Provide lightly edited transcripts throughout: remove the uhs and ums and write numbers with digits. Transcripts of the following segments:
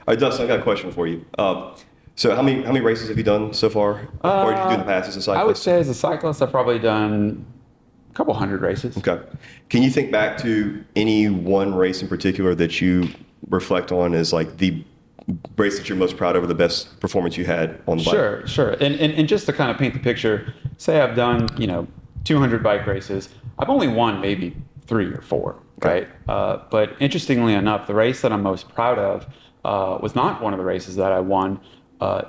right, Dustin, I got a question for you. So how many races have you done so far? Or did you do in the past as a cyclist? I would say as a cyclist, I've probably done a couple hundred races. Okay. Can you think back to any one race in particular that you reflect on as like the race that you're most proud of or the best performance you had on the bike? Sure. And just to kind of paint the picture, say I've done, 200 bike races. I've only won maybe 3 or 4, Okay. right? But interestingly enough, the race that I'm most proud of was not one of the races that I won.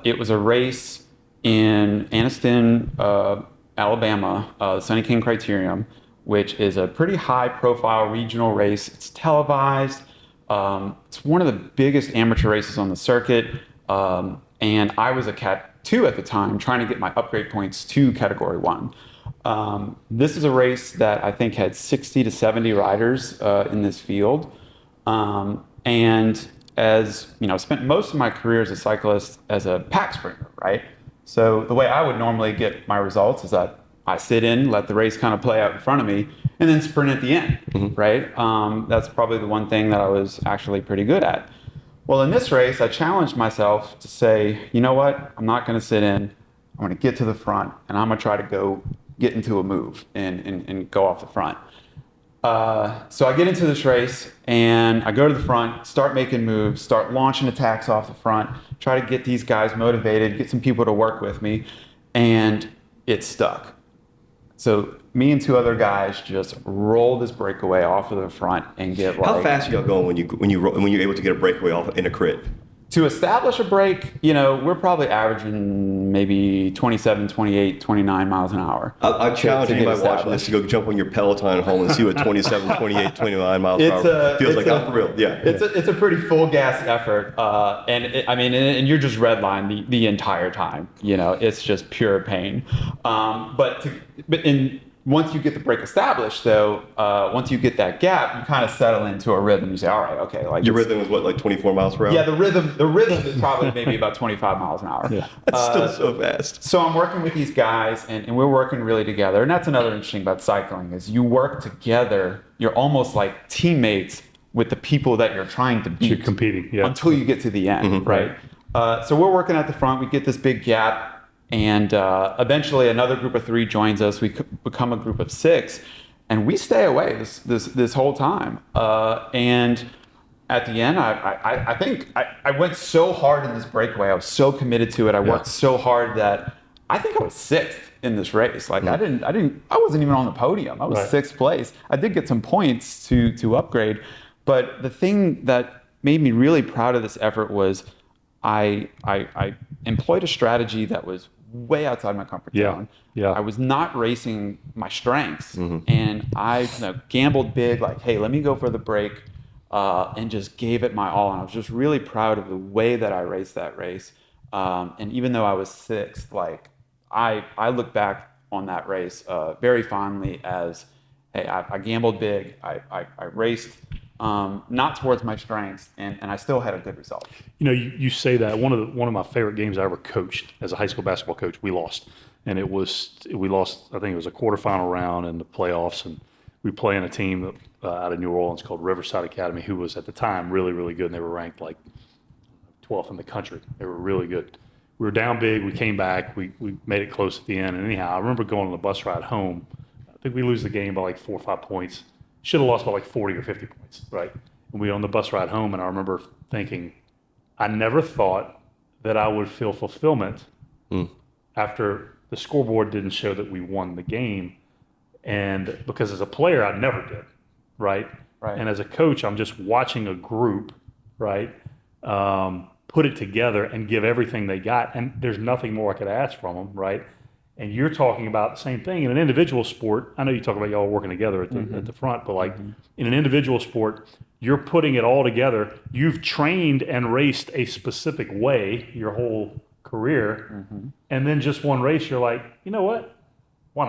It was a race in Anniston, Alabama, the Sunny King Criterium, which is a pretty high-profile regional race. It's televised. It's one of the biggest amateur races on the circuit, and I was a Cat 2 at the time, trying to get my upgrade points to Category 1. This is a race that I think had 60 to 70 riders in this field, and as spent most of my career as a cyclist as a pack sprinter, right? So the way I would normally get my results is that I sit in, let the race kind of play out in front of me, and then sprint at the end, right? That's probably the one thing that I was actually pretty good at. Well, in this race, I challenged myself to say, you know what? I'm not going to sit in. I'm going to get to the front, and I'm going to try to go get into a move and go off the front. So I get into this race, and I go to the front, start making moves, start launching attacks off the front, try to get these guys motivated, get some people to work with me, and it stuck. So me and 2 other guys just roll this breakaway off of the front and get like... How fast are y'all going when you're able to get a breakaway off in a crit? To establish a break, we're probably averaging maybe 27, 28, 29 miles an hour. I challenge anybody watching this to go jump on your Peloton at home and see what 27, 28, 29 miles per hour feels like. For real. Yeah. It's a pretty full gas effort. And you're just redline the entire time. It's just pure pain. Once you get the break established, though, once you get that gap, you kind of settle into a rhythm. You say, all right, okay. Your rhythm was what, like 24 miles per hour? Yeah, the rhythm is probably maybe about 25 miles an hour. Yeah, that's still so fast. So I'm working with these guys, and we're working really together. And that's another interesting about cycling is you work together. You're almost like teammates with the people that you're trying to beat. You're competing, yeah. Until you get to the end, right? So we're working at the front. We get this big gap. And eventually another group of 3 joins us. We become a group of 6, and we stay away this whole time. And at the end, I think I went so hard in this breakaway. I was so committed to it. I worked so hard that I think I was 6th in this race. Like I wasn't even on the podium. I was 6th place. I did get some points to upgrade, but the thing that made me really proud of this effort was I employed a strategy that was way outside my comfort zone. Yeah. I was not racing my strengths, and I gambled big, like, hey, let me go for the break, and just gave it my all. And I was just really proud of the way that I raced that race. And even though I was 6th, like I look back on that race very fondly as, hey, I gambled big. I raced not towards my strengths, and I still had a good result. You say that one of my favorite games I ever coached as a high school basketball coach, we lost, and we lost. I think it was a quarterfinal round in the playoffs, and we play in a team out of New Orleans called Riverside Academy, who was at the time really, really good, and they were ranked like 12th in the country. They were really good. We were down big. We came back. We made it close at the end. And anyhow, I remember going on the bus ride home. I think we lose the game by like 4 or 5 points. Should have lost by like 40 or 50 points, right? And we were on the bus ride home, and I remember thinking, I never thought that I would feel fulfillment after the scoreboard didn't show that we won the game. And because as a player, I never did, right? And as a coach, I'm just watching a group, right, put it together and give everything they got. And there's nothing more I could ask from them, right? And you're talking about the same thing in an individual sport. I know you talk about y'all working together at the front, but like in an individual sport, you're putting it all together. You've trained and raced a specific way your whole career, and then just one race, you're like, you know what? Why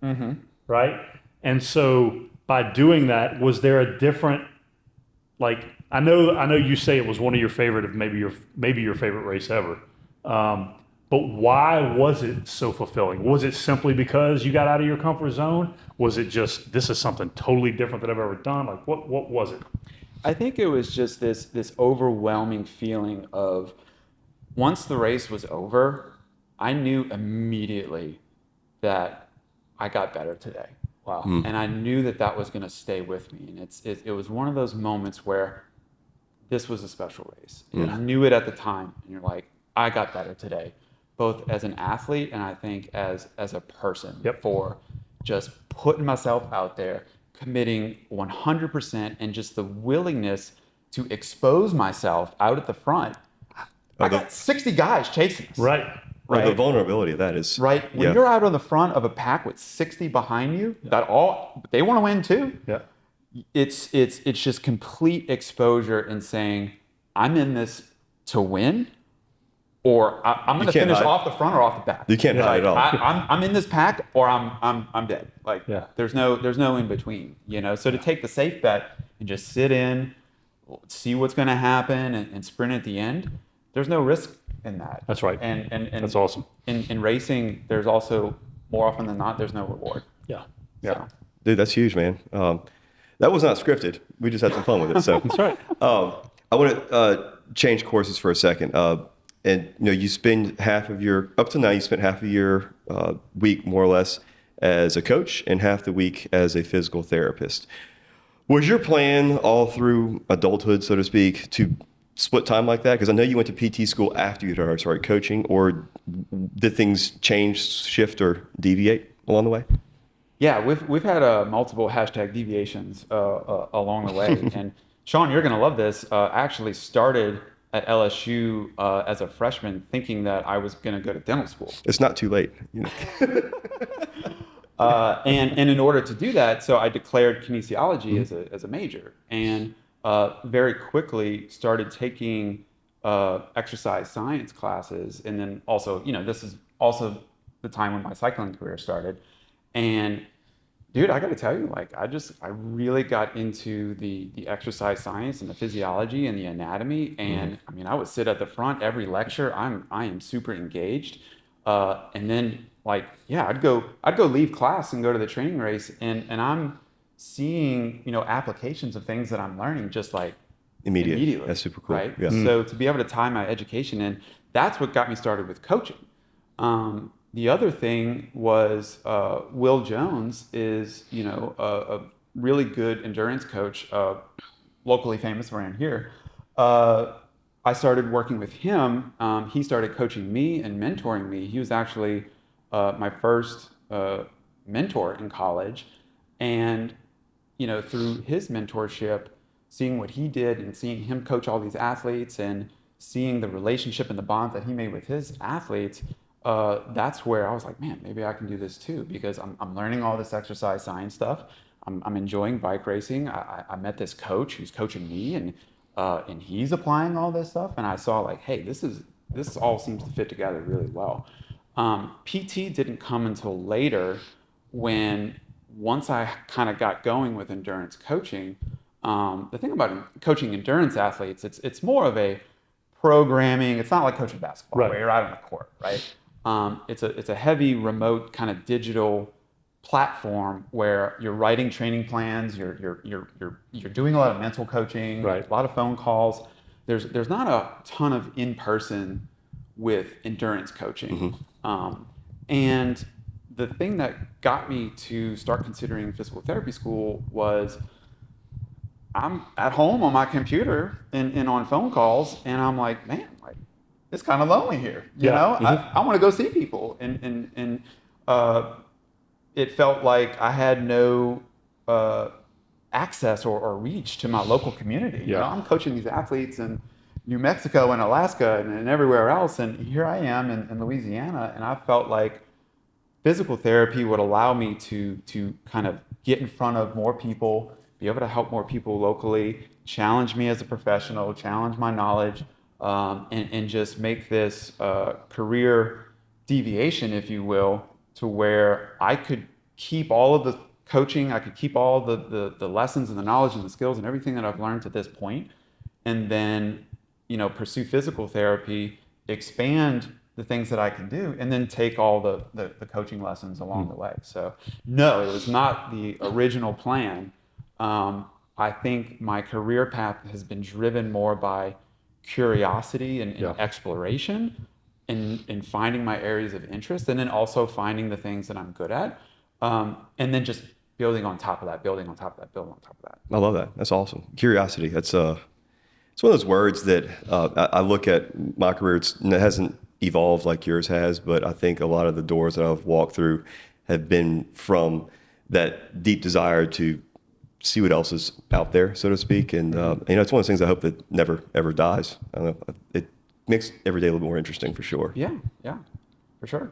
not? Right? And so by doing that, was there a different, like, I know you say it was one of your favorite, of maybe your favorite race ever. But why was it so fulfilling? Was it simply because you got out of your comfort zone? Was it just, this is something totally different that I've ever done? Like, what was it? I think it was just this overwhelming feeling of once the race was over, I knew immediately that I got better today. Wow. And I knew that was going to stay with me. And it was one of those moments where this was a special race. And you knew it at the time. And you're like, I got better today, both as an athlete and I think as a person for just putting myself out there, committing 100% and just the willingness to expose myself out at the front. I got 60 guys chasing us. Right. Right. The vulnerability of that is right. When you're out on the front of a pack with 60 behind you, they want to win too. Yeah. It's just complete exposure and saying, I'm in this to win, or I'm going to finish off the front or off the back. You can't hide at all. I'm in this pack or I'm dead. Like there's no in between. So to take the safe bet and just sit in, see what's going to happen, and sprint at the end, there's no risk in that. That's right. And that's awesome. In racing, there's also more often than not, there's no reward. Yeah. So. Dude, that's huge, man. That was not scripted. We just had some fun with it. So that's right. I want to change courses for a second. And you spend up to now, you spent half of your week more or less as a coach and half the week as a physical therapist. Was your plan all through adulthood, so to speak, to split time like that? Because I know you went to PT school after you started coaching, or did things change, shift, or deviate along the way? Yeah, we've had multiple hashtag deviations along the way. And Sean, you're going to love this. I actually started at LSU as a freshman thinking that I was going to go to dental school. It's not too late. And in order to do that, so I declared kinesiology as a major, and very quickly started taking exercise science classes. And then also, this is also the time when my cycling career started. And dude, I got to tell you, I really got into the exercise science and the physiology and the anatomy. And I mean, I would sit at the front every lecture. I am super engaged. And then I'd go leave class and go to the training race, and I'm seeing, applications of things that I'm learning just immediately. That's super cool. Right. Yeah. So to be able to tie my education in, that's what got me started with coaching. The other thing was Will Jones is, a really good endurance coach, locally famous around here. I started working with him. He started coaching me and mentoring me. He was actually my first mentor in college. And, through his mentorship, seeing what he did and seeing him coach all these athletes and seeing the relationship and the bonds that he made with his athletes, that's where I was like, man, maybe I can do this too, because I'm learning all this exercise science stuff. I'm enjoying bike racing. I met this coach who's coaching me, and he's applying all this stuff. And I saw hey, this all seems to fit together really well. PT didn't come until later, when once I kind of got going with endurance coaching. The thing about coaching endurance athletes, it's more of a programming. It's not like coaching basketball, where you're out on the court, right? It's a heavy remote kind of digital platform where you're writing training plans, you're doing a lot of mental coaching, a lot of phone calls. There's not a ton of in-person with endurance coaching. And the thing that got me to start considering physical therapy school was I'm at home on my computer and on phone calls, and I'm like, man, it's kind of lonely here. You know, I want to go see people. And it felt like I had no access or reach to my local community. You know, I'm coaching these athletes in New Mexico and Alaska and everywhere else. And here I am in Louisiana. And I felt like physical therapy would allow me to kind of get in front of more people, be able to help more people locally, challenge me as a professional, challenge my knowledge, and just make this career deviation, if you will, to where I could keep all of the coaching, I could keep all the lessons and the knowledge and the skills and everything that I've learned to this point, and then, pursue physical therapy, expand the things that I can do, and then take all the coaching lessons along the way. So no, it was not the original plan. I think my career path has been driven more by curiosity and exploration and finding my areas of interest, and then also finding the things that I'm good at. And then just building on top of that, building on top of that, building on top of that. I love that. That's awesome. Curiosity. That's it's one of those words that I look at my career. It hasn't evolved like yours has, but I think a lot of the doors that I've walked through have been from that deep desire to see what else is out there, so to speak. And it's one of those things I hope that never ever dies. I don't know. It makes every day a little more interesting for sure. Yeah, for sure.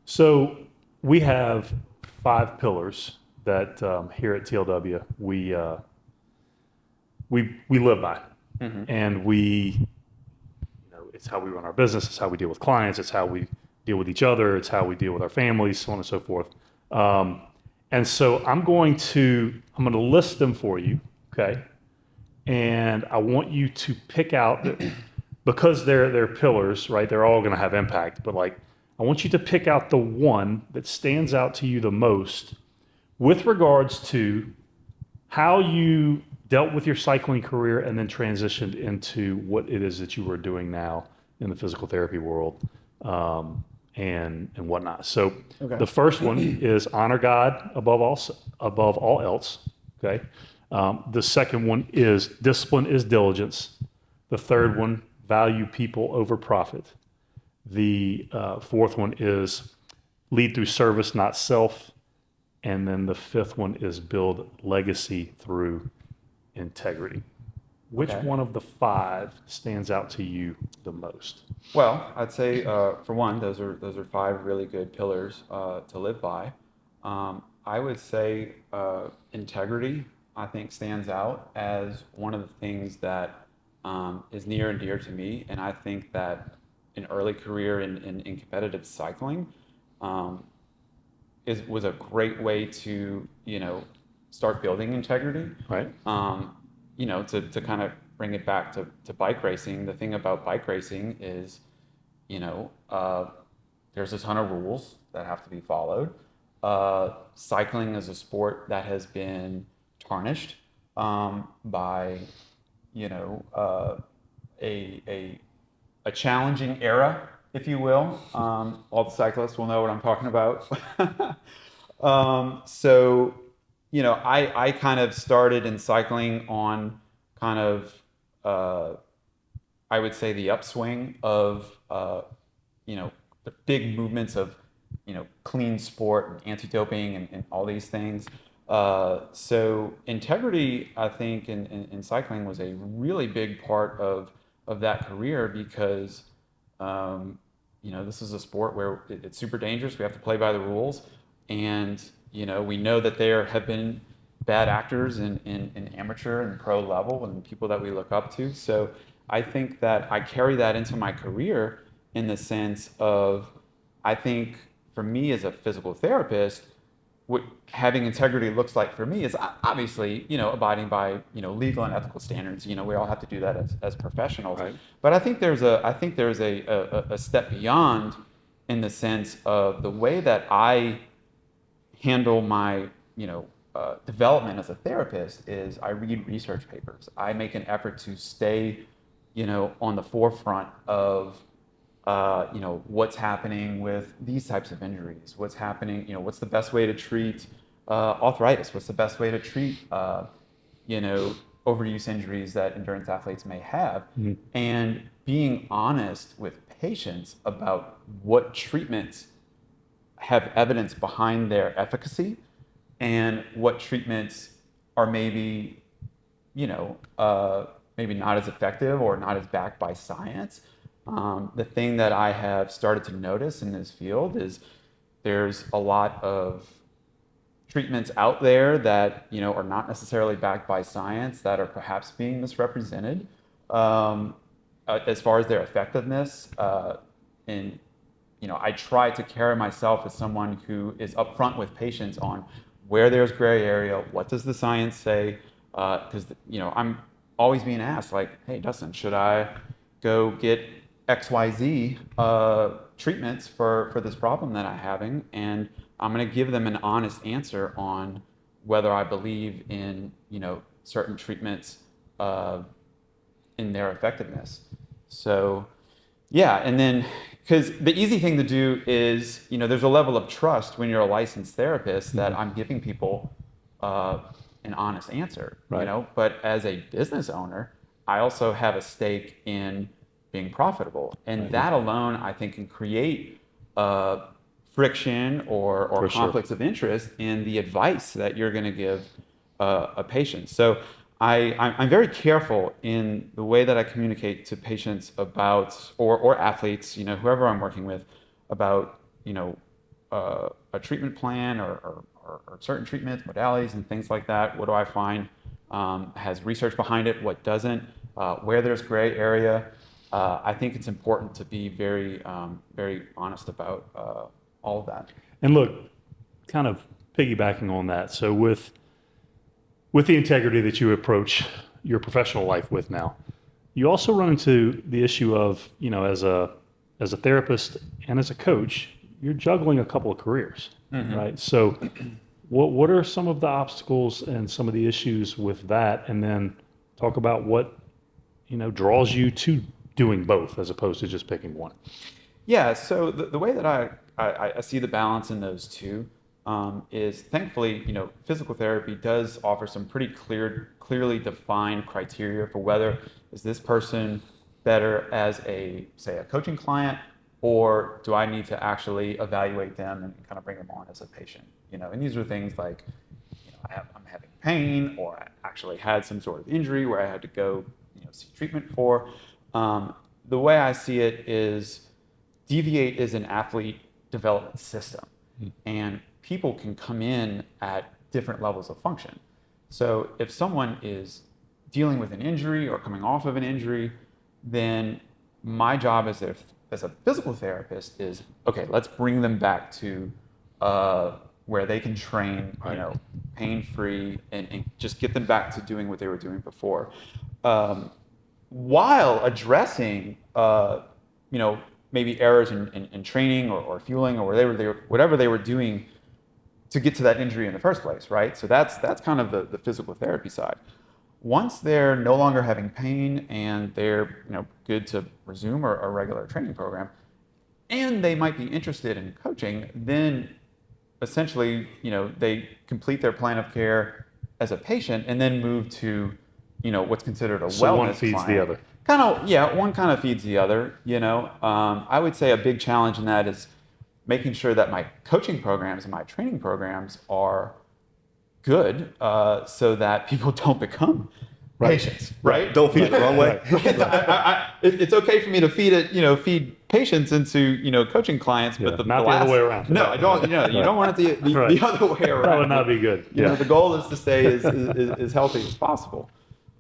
So we have 5 pillars that here at TLW we live by, and it's how we run our business, it's how we deal with clients, it's how we deal with each other, it's how we deal with our families, so on and so forth. And so I'm going to list them for you, okay? And I want you to pick out, because they're pillars, right? They're all going to have impact, but I want you to pick out the one that stands out to you the most with regards to how you dealt with your cycling career and then transitioned into what it is that you are doing now in the physical therapy world, and whatnot. So The first one is honor God above all else. Okay. The second one is discipline is diligence. The third one, value people over profit. The fourth one is lead through service, not self. And then the fifth one is build legacy through integrity. Which one of the 5 stands out to you the most? Well, I'd say for one, those are 5 really good pillars to live by. I would say integrity, I think, stands out as one of the things that is near and dear to me, and I think that an early career in competitive cycling was a great way to start building integrity. Right. To kind of bring it back to bike racing, the thing about bike racing is, there's a ton of rules that have to be followed. Cycling is a sport that has been tarnished by, a challenging era, if you will. All the cyclists will know what I'm talking about. I kind of started in cycling on kind of, I would say, the upswing of, the big movements of, clean sport and anti-doping and all these things. So integrity, I think, in cycling was a really big part of that career because, this is a sport where it's super dangerous. We have to play by the rules. And, we know that there have been bad actors in amateur and pro level and people that we look up to. So I think that I carry that into my career in the sense of, I think for me as a physical therapist, what having integrity looks like for me is obviously, abiding by, legal and ethical standards. We all have to do that as professionals. Right. But I think there's a step beyond in the sense of the way that I handle my, development as a therapist is I read research papers. I make an effort to stay, on the forefront of, what's happening with these types of injuries, what's happening, what's the best way to treat arthritis, what's the best way to treat, overuse injuries that endurance athletes may have, and being honest with patients about what treatments have evidence behind their efficacy and what treatments are maybe, maybe not as effective or not as backed by science. The thing that I have started to notice in this field is there's a lot of treatments out there that, are not necessarily backed by science, that are perhaps being misrepresented as far as their effectiveness. And, I try to carry myself as someone who is upfront with patients on where there's gray area, what does the science say? Because, I'm always being asked, like, hey, Dustin, should I go get XYZ treatments for this problem that I'm having? And I'm going to give them an honest answer on whether I believe in, certain treatments in their effectiveness. So, yeah, and then because the easy thing to do is, there's a level of trust when you're a licensed therapist that I'm giving people an honest answer, Right. But as a business owner, I also have a stake in being profitable, and that alone, I think, can create friction or For sure. conflicts of interest in the advice that you're going to give a patient. So I'm very careful in the way that I communicate to patients about, or athletes, whoever I'm working with, about, a treatment plan or certain treatments, modalities, and things like that. What do I find has research behind it? What doesn't? Where there's gray area. I think it's important to be very, very honest about all of that. And look, kind of piggybacking on that. So with the integrity that you approach your professional life with now, you also run into the issue of, as a therapist and as a coach, you're juggling a couple of careers, right? So what are some of the obstacles and some of the issues with that? And then talk about what, draws you to doing both as opposed to just picking one. Yeah, so the way that I see the balance in those two is, thankfully, physical therapy does offer some pretty clearly defined criteria for whether is this person better as a coaching client, or do I need to actually evaluate them and kind of bring them on as a patient? And these are things like, I'm having pain, or I actually had some sort of injury where I had to go, seek treatment for. The way I see it is, Deviate is an athlete development system, and people can come in at different levels of function. So if someone is dealing with an injury or coming off of an injury, then my job as a physical therapist is, okay, let's bring them back to where they can train, pain-free, and just get them back to doing what they were doing before, while addressing, maybe errors in training or fueling or whatever they were doing to get to that injury in the first place, right? So that's kind of the physical therapy side. Once they're no longer having pain and they're good to resume a regular training program, and they might be interested in coaching, then essentially they complete their plan of care as a patient and then move to what's considered a So wellness one feeds client. the other. One kind of feeds the other, I would say a big challenge in that is making sure that my coaching programs and my training programs are good, so that people don't become patients, right? Don't feed it the wrong way. It's okay for me to feed patients into, coaching clients, but not the other way around. No, I don't, you don't want it to be Right. the other way around. That would not be good. The goal is to stay as healthy as possible.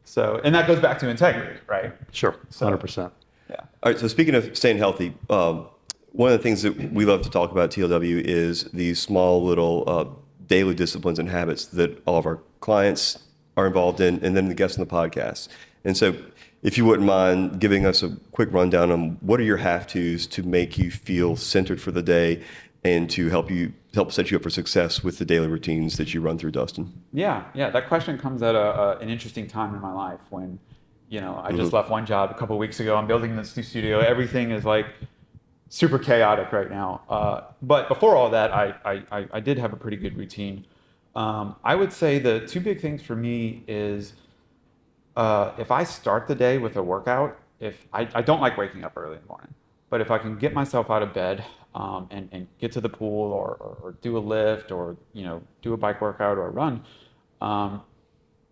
So, and that goes back to integrity, right? Sure, 100%. Yeah. All right, so speaking of staying healthy, one of the things that we love to talk about at TLW is these small little daily disciplines and habits that all of our clients are involved in, and then the guests on the podcast. And so if you wouldn't mind giving us a quick rundown on what are your have-tos to make you feel centered for the day and to help set you up for success with the daily routines that you run through, Dustin. Yeah. That question comes at an interesting time in my life when, I just left one job a couple of weeks ago. I'm building this new studio. Everything is like super chaotic right now. But before all that, I did have a pretty good routine. I would say the two big things for me is if I start the day with a workout, if I don't like waking up early in the morning, but if I can get myself out of bed and get to the pool or do a lift or do a bike workout or a run,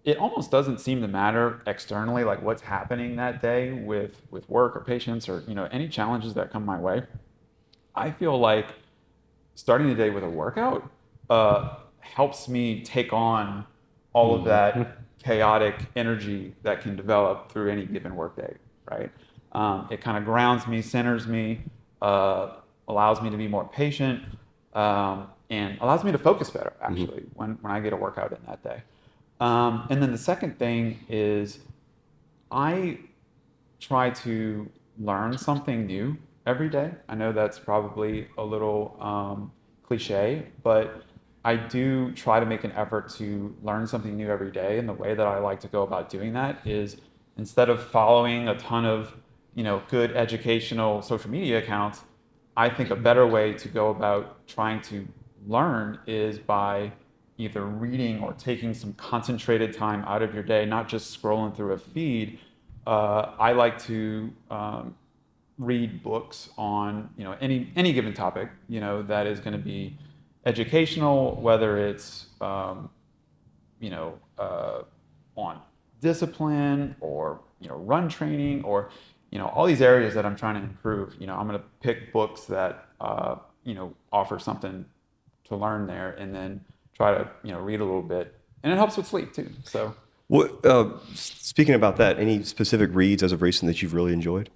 it almost doesn't seem to matter externally, like what's happening that day with work or patients or any challenges that come my way. I feel like starting the day with a workout helps me take on all of that chaotic energy that can develop through any given workday, right? It kind of grounds me, centers me, allows me to be more patient, and allows me to focus better, actually, when I get a workout in that day. And then the second thing is I try to learn something new every day. I know that's probably a little cliche, but I do try to make an effort to learn something new every day. And the way that I like to go about doing that is instead of following a ton of, good educational social media accounts, I think a better way to go about trying to learn is by either reading or taking some concentrated time out of your day, not just scrolling through a feed. I like to read books on any given topic that is going to be educational, whether it's on discipline or run training or all these areas that I'm trying to improve. I'm going to pick books that offer something to learn there, and then try to read a little bit, and it helps with sleep too. So, Speaking about that, any specific reads as of recent that you've really enjoyed?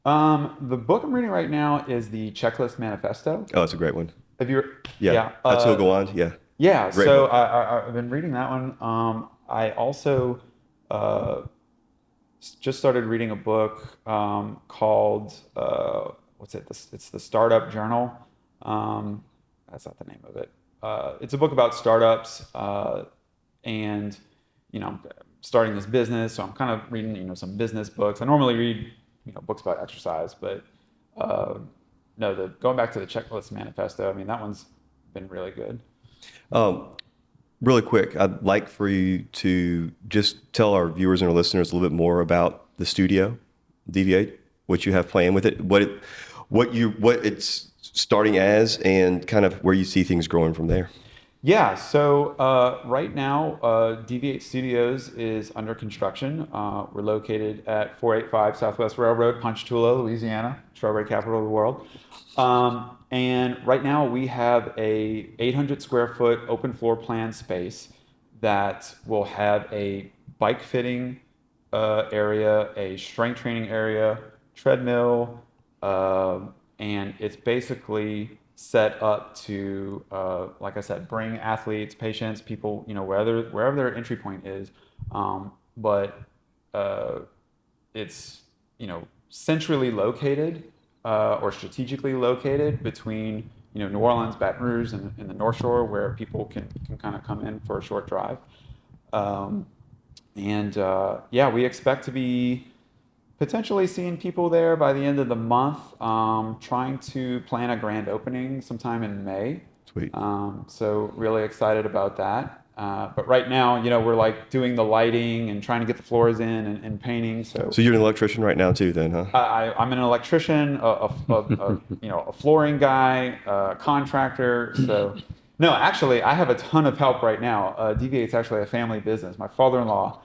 the book I'm reading right now is the Checklist Manifesto. Oh, it's a great one. Have you? Yeah, that's who'll go on. Yeah, Yeah, great so book. I've been reading that one. I also just started reading a book called what's it? It's the Startup Journal. That's not the name of it. It's a book about startups and I'm starting this business, so I'm kind of reading some business books. I normally read books about exercise, but no, going back to the Checklist Manifesto. I mean, that one's been really good. Really quick, I'd like for you to just tell our viewers and our listeners a little bit more about the studio, Deviate, what you have planned with it, what it's starting as, and kind of where you see things growing from there. Yeah, so right now, Deviate Studios is under construction. We're located at 485 Southwest Railroad, Ponchatoula, Louisiana, strawberry capital of the world. And right now we have a 800 square foot open floor plan space that will have a bike fitting area, a strength training area, treadmill, and it's basically set up to, like I said, bring athletes, patients, people, wherever their entry point is. But it's, centrally located or strategically located between, New Orleans, Baton Rouge, and the North Shore, where people can kind of come in for a short drive. Yeah, we expect to be potentially seeing people there by the end of the month, trying to plan a grand opening sometime in May. Sweet. So really excited about that. But right now, we're like doing the lighting and trying to get the floors in and painting. So you're an electrician right now too, then, huh? I'm an electrician, a flooring guy, a contractor. So no, actually, I have a ton of help right now. Deviate's actually a family business. My father-in-law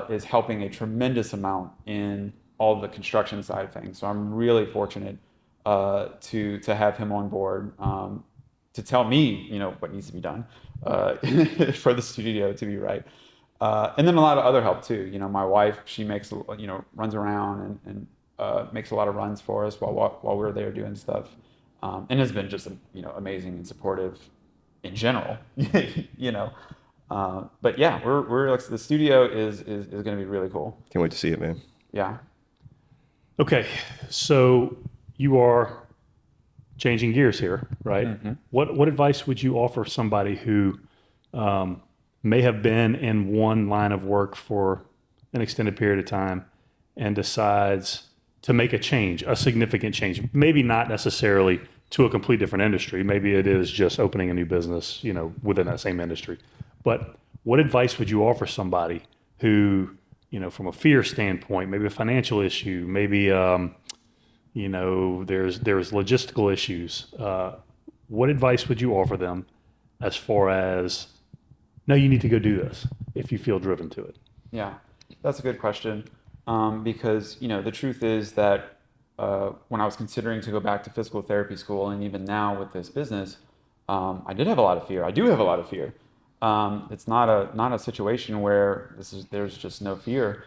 is helping a tremendous amount in all of the construction side of things. So I'm really fortunate to have him on board to tell me, what needs to be done for the studio to be right. And then a lot of other help too. My wife, she makes, runs around and makes a lot of runs for us while we're there doing stuff. And has been just, amazing and supportive in general, But yeah, we're like, the studio is going to be really cool. Can't wait to see it, man. Yeah. Okay, so you are changing gears here, right? Mm-hmm. What advice would you offer somebody who may have been in one line of work for an extended period of time and decides to make a change, a significant change? Maybe not necessarily to a complete different industry. Maybe it is just opening a new business, within that same industry. But what advice would you offer somebody who, from a fear standpoint, maybe a financial issue, maybe there's logistical issues. What advice would you offer them as far as, no, you need to go do this if you feel driven to it? Yeah, that's a good question. Because, the truth is that when I was considering to go back to physical therapy school, and even now with this business, I did have a lot of fear. I do have a lot of fear. It's not a situation where there's just no fear,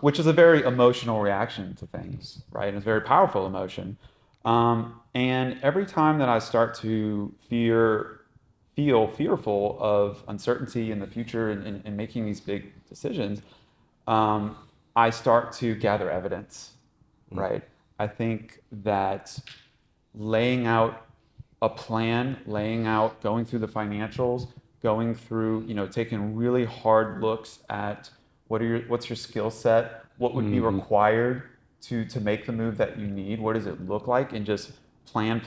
which is a very emotional reaction to things, right? And it's a very powerful emotion. And every time that I start to feel fearful of uncertainty in the future and making these big decisions, I start to gather evidence, right? I think that laying out a plan, laying out, going through the financials, going through, taking really hard looks at what's your skill set, what would be required to make the move that you need, what does it look like, and just plan.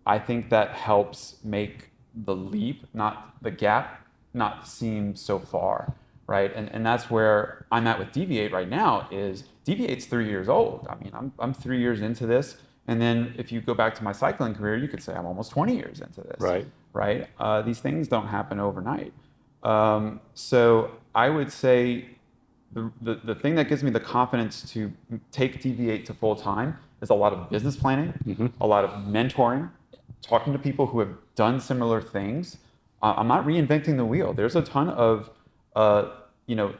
I think that helps make the leap, not the gap, not seem so far, right? And that's where I'm at with Deviate right now. Is Deviate's 3 years old. I mean, I'm 3 years into this, and then if you go back to my cycling career, you could say I'm almost 20 years into this. Right. These things don't happen overnight. So I would say the thing that gives me the confidence to take Deviate to full time is a lot of business planning, a lot of mentoring, talking to people who have done similar things. I'm not reinventing the wheel. There's a ton of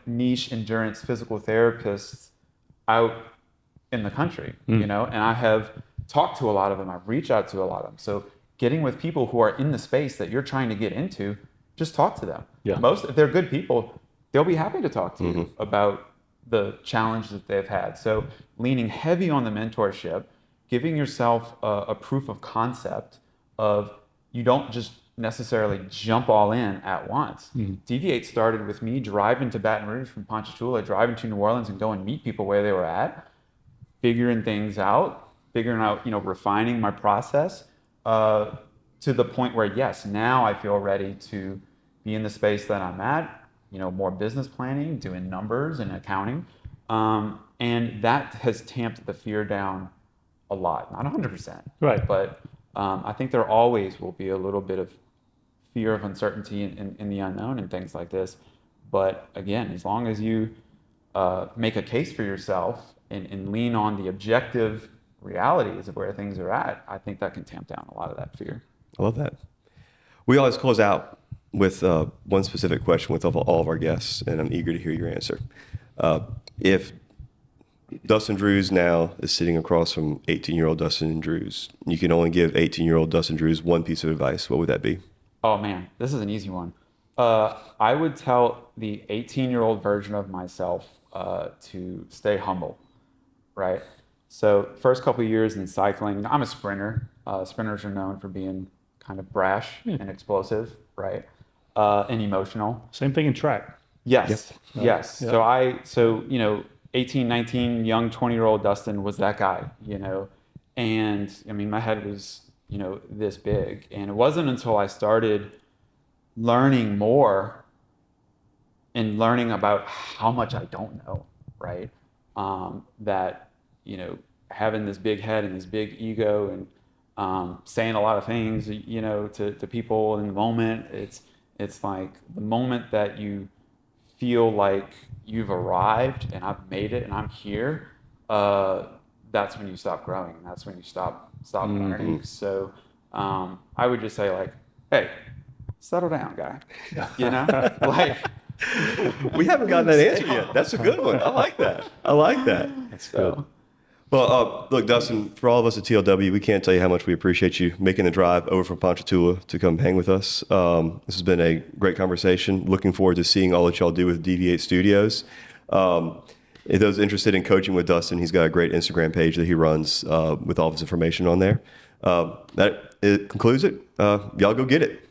niche endurance physical therapists out in the country, and I have talked to a lot of them. I've reached out to a lot of them. So getting with people who are in the space that you're trying to get into, just talk to them. Yeah. If they're good people, they'll be happy to talk to you about the challenge that they've had. So leaning heavy on the mentorship, giving yourself a proof of concept of you don't just necessarily jump all in at once. Deviate started with me driving to Baton Rouge from Ponchatoula, driving to New Orleans and go and meet people where they were at, figuring things out, refining my process to the point where, yes, now I feel ready to be in the space that I'm at, more business planning, doing numbers and accounting. And that has tamped the fear down a lot, not 100%. Right. But I think there always will be a little bit of fear of uncertainty in the unknown and things like this. But again, as long as you make a case for yourself and lean on the objective realities of where things are at, I think that can tamp down a lot of that fear. I love that. We always close out with one specific question with all of our guests, and I'm eager to hear your answer. If Dustin Drews now is sitting across from 18-year-old Dustin Drews, you can only give 18-year-old Dustin Drews one piece of advice, what would that be? Oh man, this is an easy one. I would tell the 18-year-old version of myself to stay humble, right? So first couple of years in cycling, I'm a sprinter. Sprinters are known for being kind of brash and explosive, right? And emotional. Same thing in track. Yes, yes. Yeah. So 18, 19, young 20-year-old Dustin was that guy, and I mean, my head was, this big. And it wasn't until I started learning more and learning about how much I don't know, right? That, having this big head and this big ego and saying a lot of things, to people in the moment, it's like the moment that you feel like you've arrived and I've made it and I'm here, that's when you stop growing. That's when you stop learning. So I would just say, like, hey, settle down, guy. Like, we haven't gotten that answer yet. That's a good one. I like that. That's good. Well, look, Dustin, for all of us at TLW, we can't tell you how much we appreciate you making the drive over from Ponchatoula to come hang with us. This has been a great conversation. Looking forward to seeing all that y'all do with Deviate Studios. If those interested in coaching with Dustin, he's got a great Instagram page that he runs with all of his information on there. That concludes it. Y'all go get it.